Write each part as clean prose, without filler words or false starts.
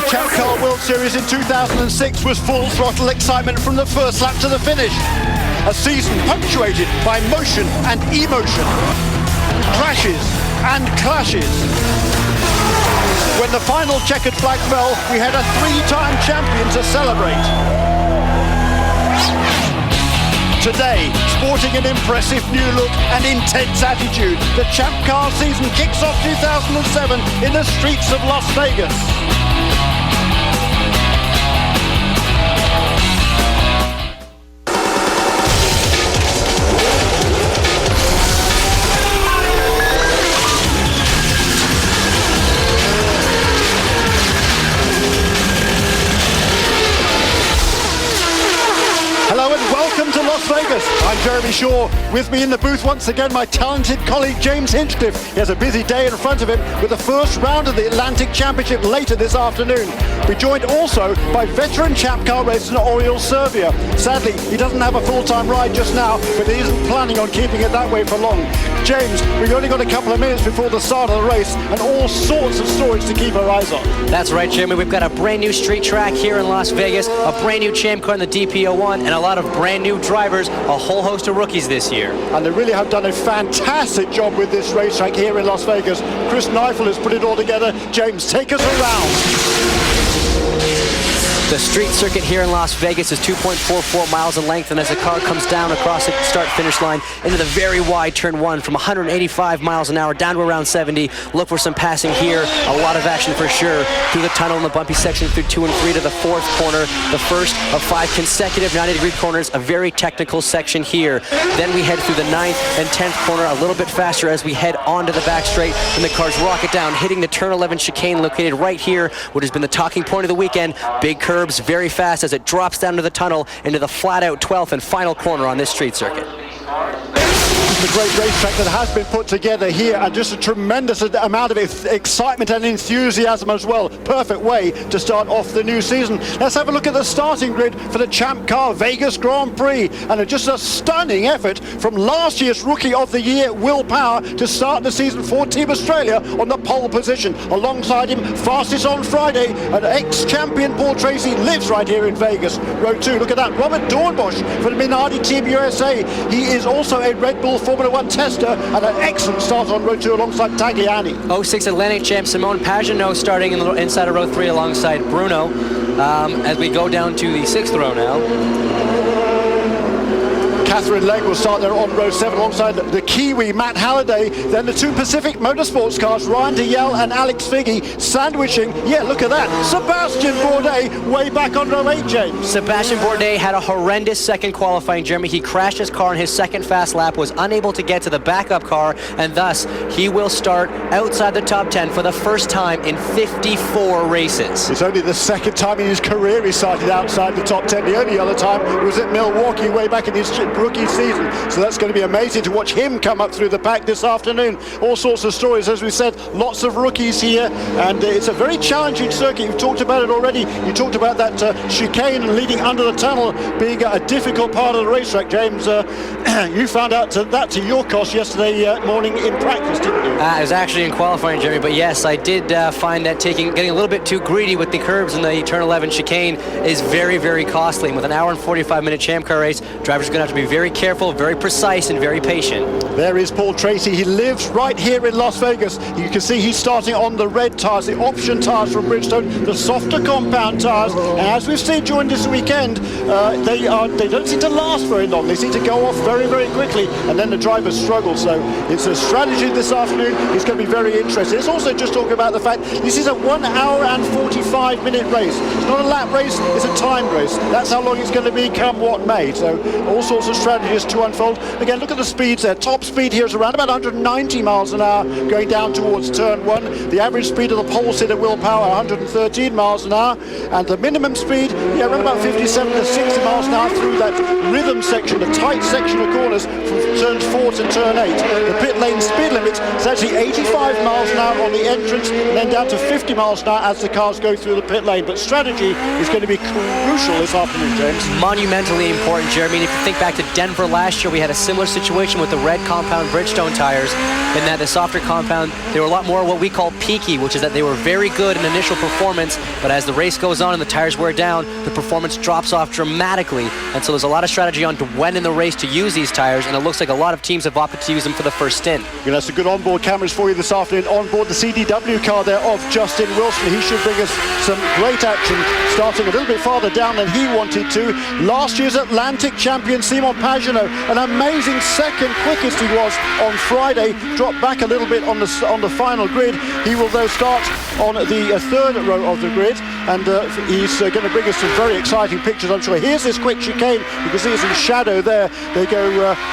Champ Car World Series in 2006 was full throttle excitement from the first lap to the finish. A season punctuated by motion and emotion, crashes and clashes. When the final checkered flag fell, we had a three-time champion to celebrate. Today, sporting an impressive new look and intense attitude, the Champ Car season kicks off 2007 in the streets of Las Vegas. Hello and welcome to Las Vegas. I'm Jeremy Shaw. With me in the booth once again, my talented colleague James Hinchcliffe. He has a busy day in front of him with the first round of the Atlantic Championship later this afternoon. We're joined also by veteran Champ Car racer Oriol Servia. Sadly, he doesn't have a full-time ride just now, but he isn't planning on keeping it that way for long. James, we've only got a couple of minutes before the start of the race and all sorts of stories to keep our eyes on. That's right, Jeremy. We've got a brand new street track here in Las Vegas, a brand new Champ Car in the DP01, and a lot of brand new drivers, a whole host of rookies this year. And they really have done a fantastic job with this racetrack here in Las Vegas. Chris Neifel has put it all together. James, take us around. The street circuit here in Las Vegas is 2.44 miles in length, and as the car comes down across the start-finish line into the very wide turn one from 185 miles an hour down to around 70, look for some passing here. A lot of action for sure through the tunnel in the bumpy section through 2 and 3 to the fourth corner, the first of 5 consecutive 90-degree corners, a very technical section here. Then we head through the 9th and 10th corner a little bit faster as we head onto the back straight, and the cars rocket down, hitting the turn 11 chicane located right here, what has been the talking point of the weekend. Big curves very fast as it drops down to the tunnel into the flat-out 12th and final corner on this street circuit. It's a great racetrack that has been put together here, and just a tremendous amount of excitement and enthusiasm as well. Perfect way to start off the new season. Let's have a look at the starting grid for the Champ Car Vegas Grand Prix, and just a stunning effort from last year's Rookie of the Year, Will Power, to start the season for Team Australia on the pole position. Alongside him, fastest on Friday, an ex-champion Paul Tracy lives right here in Vegas. Row 2, look at that, Robert Dornbusch for the Minardi Team USA. He is also a Red Bull Formula 1 tester and an excellent start on row 2 alongside Tagliani. 06 Atlantic champ Simone Pagenaud starting inside of row 3 alongside Bruno. As we go down to the 6th row now. Catherine Legg will start there on row 7 alongside the Kiwi Matt Halliday. Then the 2 Pacific Motorsports cars, Ryan DeYell and Alex Figge, sandwiching, yeah, look at that, Sebastien Bourdais way back on row 8, James. Sebastien Bourdais had a horrendous second qualifying, Jeremy. He crashed his car in his second fast lap, was unable to get to the backup car, and thus he will start outside the top 10 for the first time in 54 races. It's only the second time in his career he started outside the top 10. The only other time was at Milwaukee way back in his rookie season. So that's going to be amazing to watch him come up through the pack this afternoon. All sorts of stories, as we said, lots of rookies here, and it's a very challenging circuit. You've talked about it already. You talked about that chicane leading under the tunnel being a difficult part of the racetrack, James. You found out that to your cost yesterday morning in practice, didn't you? It was actually in qualifying, Jeremy, but yes, I did find that getting a little bit too greedy with the curbs in the turn 11 chicane is very, very costly. And with an hour and 45-minute Champ Car race, drivers are going to have to be very careful, very precise, and very patient. There is Paul Tracy. He lives right here in Las Vegas. You can see he's starting on the red tyres, the option tyres from Bridgestone, the softer compound tyres. And as we've seen during this weekend, they don't seem to last very long. They seem to go off very, very quickly, and then the drivers struggle. So it's a strategy this afternoon. It's going to be very interesting. It's also just talking about the fact this is a 1 hour and 45-minute race. It's not a lap race, it's a timed race. That's how long it's going to be come what may. So all sorts of strategies to unfold. Again, look at the speeds there. Top speed here is around about 190 miles an hour going down towards turn 1. The average speed of the pole sitter Will Power 113 miles an hour, and the minimum speed, yeah, around about 57 to 60 miles an hour through that rhythm section, the tight section of corners from turns 4 to turn 8. The pit lane speed limit is actually 85 miles an hour on the entrance, and then down to 50 miles an hour as the cars go through the pit lane. But strategy is going to be crucial this afternoon, James. Monumentally important, Jeremy. And if you think back to at Denver last year, we had a similar situation with the red compound Bridgestone tires, in that the softer compound, they were a lot more what we call peaky, which is that they were very good in initial performance, but as the race goes on and the tires wear down, the performance drops off dramatically. And so there's a lot of strategy on to when in the race to use these tires, and it looks like a lot of teams have opted to use them for the first stint. You know, some good onboard cameras for you this afternoon. On board the CDW car there of Justin Wilson. He should bring us some great action, starting a little bit farther down than he wanted to. Last year's Atlantic champion Simon Pagenaud, an amazing second quickest he was on Friday, dropped back a little bit on the final grid. He will though start on the third row of the grid, and he's going to bring us some very exciting pictures, I'm sure. Here's this quick chicane. You can see it's in shadow there. They go,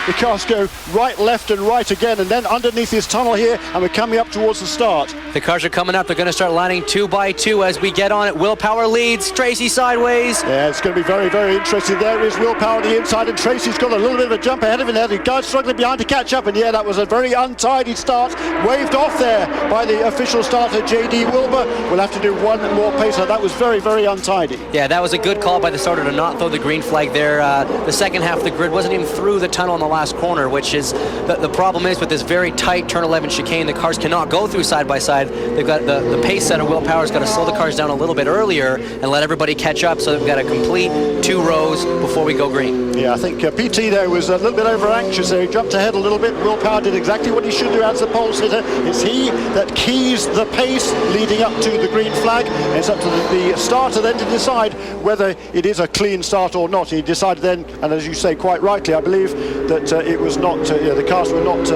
the cars go right, left and right again, and then underneath this tunnel here, and we're coming up towards the start. The cars are coming up. They're going to start lining 2 by 2 as we get on it. Will Power leads. Tracy sideways. Yeah, it's going to be very, very interesting. There is Will Power on the inside, and Tracy's got a little bit of a jump ahead of him there. The guy's struggling behind to catch up, and yeah, that was a very untidy start. Waved off there by the official starter, J.D. Wilbur. We'll have to do one more pacer. That was very, very untidy. Yeah, that was a good call by the starter to not throw the green flag there. The second half of the grid wasn't even through the tunnel in the last corner, which is the problem is with this very tight turn 11 chicane, the cars cannot go through side by side. They've got the pace setter, Will Power's got to slow the cars down a little bit earlier and let everybody catch up, so they've got a complete 2 rows before we go green. Yeah, I think PT there was a little bit over anxious there. He jumped ahead a little bit. Will Power did exactly what he should do as the pole sitter. It's he that keys the pace leading up to the green flag. And it's up to the starter then to decide whether it is a clean start or not. He decided then, and as you say quite rightly, I believe that it was not, the cars were not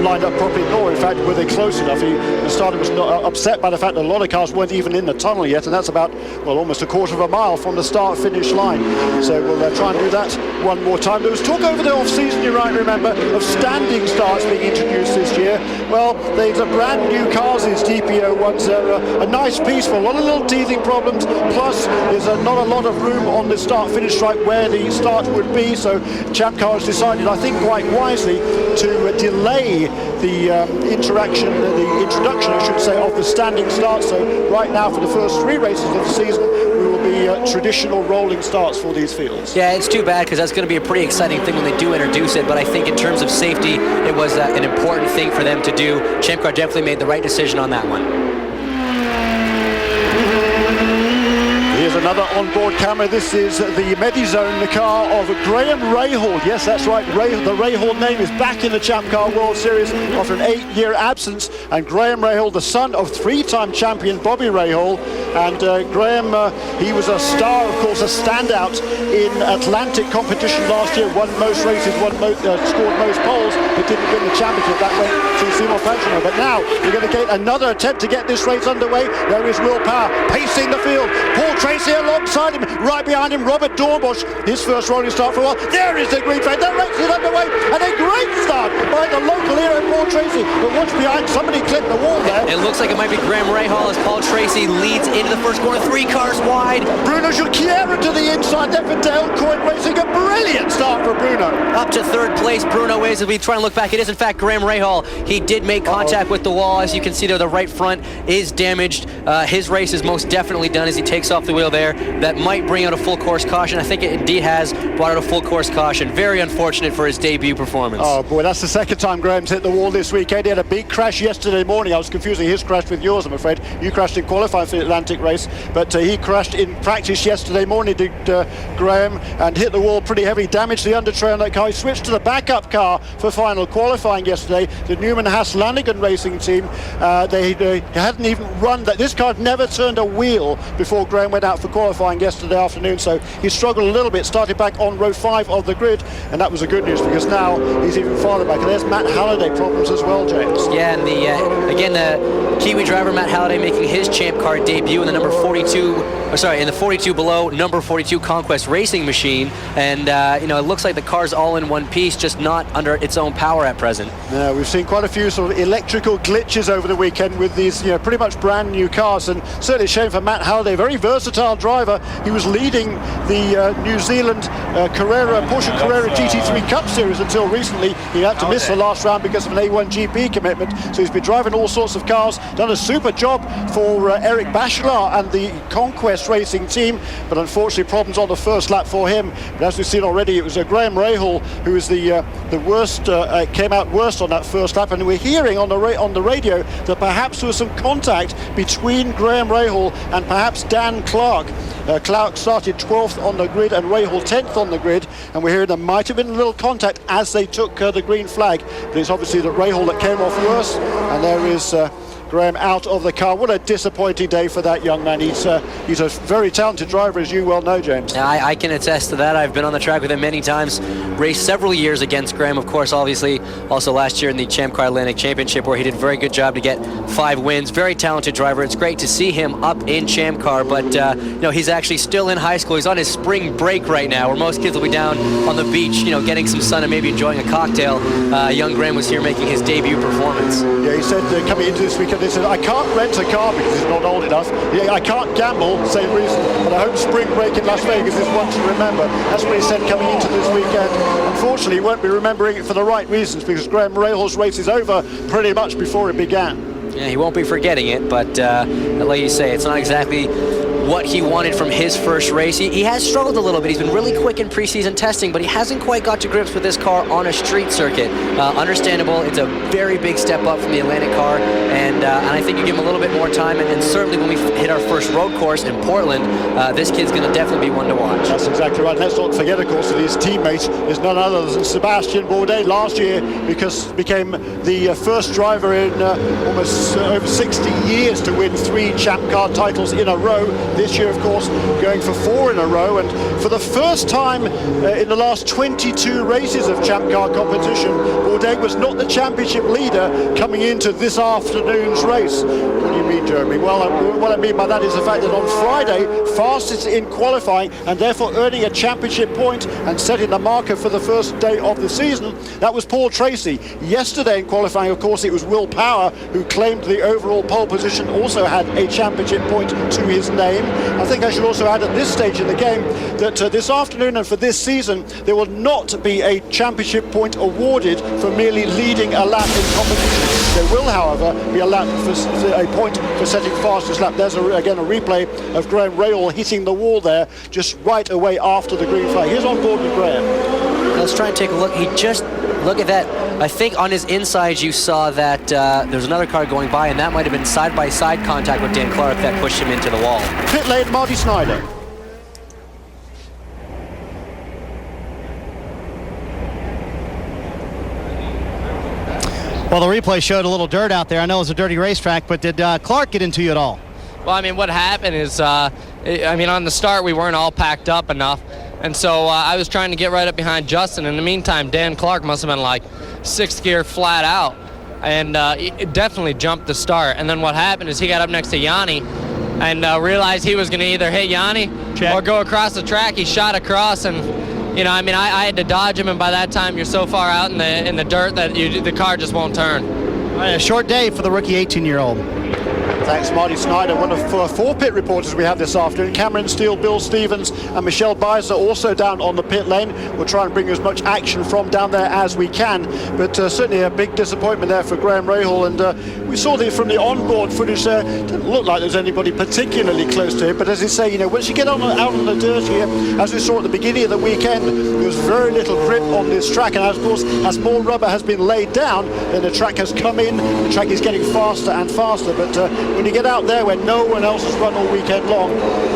lined up properly, nor in fact were they close enough. The starter was not upset by the fact that a lot of cars weren't even in the tunnel yet, and that's about, well, almost a quarter of a mile from the start-finish line. So we'll try and do that one more time. There was talk over the off-season, you might remember, of standing starts being introduced this year. Well, these are brand new cars, these DPO ones. They're a nice piece for a lot of little teething problems, plus there's not a lot of room on the start-finish stripe where the start would be, so Champ Car has decided, I think quite wisely, to delay the introduction, I should say, of the standing start. So right now, for the first 3 races of the season, we will be traditional rolling starts for these fields. Yeah, it's too bad, because that's going to be a pretty exciting thing when they do introduce it, but I think in terms of safety, it was an important thing for them to do. Champ Car definitely made the right decision on that one. Here's another onboard camera. This is the Medizone, the car of Graham Rahal. Yes, that's right. The Rahal name is back in the Champ Car World Series after an 8-year absence. And Graham Rahal, the son of 3-time champion Bobby Rahal. And Graham, he was a star, of course, a standout in Atlantic competition last year. Won most races, scored most poles, but didn't win the championship. That went to Simon Pagenaud. But now we're going to get another attempt to get this race underway. There is Will Power pacing the field. Paul Tracy alongside him, right behind him, Robert Dornbusch, his first rolling start for a while. There is the green flag. The race is underway, and a great start by the local hero, Paul Tracy. But what's behind? Somebody clipped the wall there. It looks like it might be Graham Rahal as Paul Tracy leads into the first corner, 3 cars wide. Bruno Junqueira to the inside there for Dale Coyne Racing. A brilliant start for Bruno. Up to 3rd place, Bruno is. As we try and look back, it is in fact Graham Rahal. He did make contact with the wall. As you can see there, the right front is damaged. His race is most definitely done as he takes off the wheel there. That might bring out a full course caution. I think it indeed has brought out a full course caution. Very unfortunate for his debut performance. Oh boy, that's the second time Graham's hit the wall this weekend. He had a big crash yesterday morning. I was confusing his crash with yours, I'm afraid. You crashed in qualifying for the Atlantic race, but he crashed in practice yesterday morning, did Graham, and hit the wall pretty heavy, damaged the undertray on that car. He switched to the backup car for final qualifying yesterday, the Newman Haas Lanigan racing team. They hadn't even run that. This car had never turned a wheel before Graham went out for qualifying yesterday afternoon, so he struggled a little bit, started back on row 5 of the grid, and that was the good news, because now he's even farther back. And there's Matt Halliday problems as well, James. Yeah, and the Kiwi driver Matt Halliday making his Champ Car debut in the number 42, in the 42 below number 42 Conquest racing machine, and it looks like the car's all in one piece, just not under its own power at present. Yeah, we've seen quite a few sort of electrical glitches over the weekend with these pretty much brand new cars, and certainly a shame for Matt Halliday, very versatile driver. He was leading the New Zealand Porsche Carrera GT3 Cup Series until recently. He had to miss the last round because of an A1 GP commitment, so he's been driving all sorts of cars, done a super job for Eric Bachelard and the Conquest Racing team, but unfortunately problems on the first lap for him. But as we've seen already, it was Graham Rahal who was the worst, came out worst on that first lap, and we're hearing on the radio that perhaps there was some contact between Graham Rahal and perhaps Dan Clark. Clark started 12th on the grid and Rahal 10th on the grid, and we're hearing there might have been a little contact as they took the green flag, but it's obviously that Rahal that came off worse, and there is Graham out of the car. What a disappointing day for that young man. He's a very talented driver, as you well know, James. I can attest to that. I've been on the track with him many times, raced several years against Graham, of course, obviously, also last year in the Champ Car Atlantic Championship, where he did a very good job to get 5 wins. Very talented driver. It's great to see him up in Champ Car, but you know, he's actually still in high school. He's on his spring break right now, where most kids will be down on the beach, you know, getting some sun and maybe enjoying a cocktail. Young Graham was here making his debut performance. Yeah, he said coming into this weekend, he said, I can't rent a car because he's not old enough. Yeah, I can't gamble, same reason. But I hope spring break in Las Vegas is one to remember. That's what he said coming into this weekend. Unfortunately, he won't be remembering it for the right reasons, because Graham Rahal's race is over pretty much before it began. Yeah, he won't be forgetting it, but like you say, it's not exactly what he wanted from his first race. He has struggled a little bit. He's been really quick in preseason testing, but he hasn't quite got to grips with this car on a street circuit. Understandable. It's a very big step up from the Atlantic car, and I think you give him a little bit more time, and certainly when we hit our first road course in Portland, this kid's going to definitely be one to watch. That's exactly right. Let's not forget, of course, that his teammate is none other than Sebastien Bourdais last year, because became the first driver in almost over 60 years to win 3 Champ Car titles in a row. This year, of course, going for 4 in a row, and for the first time in the last 22 races of Champ Car competition, Bourdais was not the championship leader coming into this afternoon's race. What do you mean, Jeremy? Well, what I mean by that is the fact that on Friday, fastest in qualifying and therefore earning a championship point and setting the marker for the first day of the season, that was Paul Tracy. Yesterday in qualifying, of course, it was Will Power who claimed the overall pole position, also had a championship point to his name. I think I should also add at this stage in the game that this afternoon and for this season, there will not be a championship point awarded for merely leading a lap in competition. There will, however, be a point for setting fastest lap. There's again a replay of Graham Rahal hitting the wall there just right away after the green flag. Here's on board with Graham. Let's try and take a look. He just, look at that. I think on his inside you saw that there's another car going by, and that might have been side-by-side contact with Dan Clark that pushed him into the wall. Pit lane, Marty Snyder. Well, the replay showed a little dirt out there. I know it was a dirty racetrack, but did Clark get into you at all? Well, I mean, what happened is, on the start we weren't all packed up enough, and so I was trying to get right up behind Justin. In the meantime, Dan Clark must have been like 6th gear flat out, and it definitely jumped the start. And then what happened is he got up next to Yanni and realized he was going to either hit Yanni or go across the track. He shot across, and I had to dodge him, and by that time you're so far out in the dirt that the car just won't turn. All right, a short day for the rookie 18-year-old. Thanks, Marty Snyder. One of 4 pit reporters we have this afternoon. Cameron Steele, Bill Stevens and Michelle Beiser also down on the pit lane. We'll try and bring as much action from down there as we can, but certainly a big disappointment there for Graham Rahal, and we saw from the onboard footage there, it didn't look like there's anybody particularly close to him, but as you say, once you get out on the dirt here, as we saw at the beginning of the weekend, there was very little grip on this track, and of course, as more rubber has been laid down, then the track has come in, the track is getting faster and faster, but when you get out there where no one else has run all weekend long,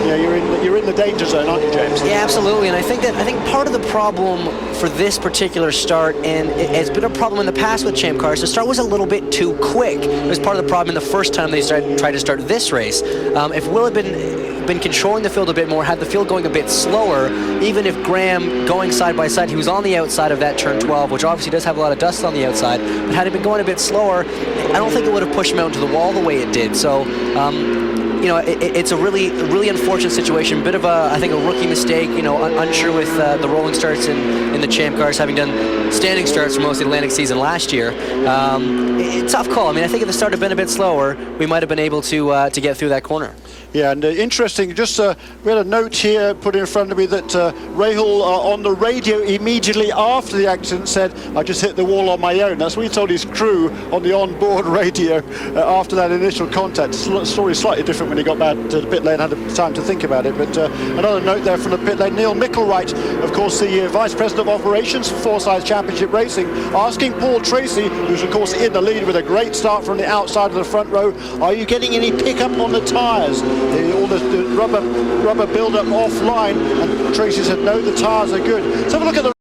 you're in the danger zone, aren't you, James? Yeah, absolutely. And I think part of the problem for this particular start, and it's been a problem in the past with Champ Cars, the start was a little bit too quick. It was part of the problem in the first time they tried to start this race. If Will had been controlling the field a bit more, had the field going a bit slower, even if Graham going side by side, he was on the outside of that turn 12, which obviously does have a lot of dust on the outside, but had he been going a bit slower, I don't think it would have pushed him out into the wall the way it did. So you know, it's a really unfortunate situation. Bit of I think a rookie mistake. You know, unsure with the rolling starts in the Champ Cars, having done standing starts for most of the Atlantic season last year. Tough call. I mean, I think if the start had been a bit slower, we might have been able to get through that corner. Yeah, and interesting, just we had a note here put in front of me that Rahul on the radio immediately after the accident said, I just hit the wall on my own. That's what he told his crew on the onboard radio after that initial contact. Story slightly different when he got back to the pit lane, had time to think about it. But another note there from the pit lane, Neil Micklewright, of course the Vice President of Operations for Forsyth Championship Racing, asking Paul Tracy, who's of course in the lead with a great start from the outside of the front row, are you getting any pickup on the tyres? All the rubber build-up offline, and Tracy said no, the tyres are good. Let's have a look at the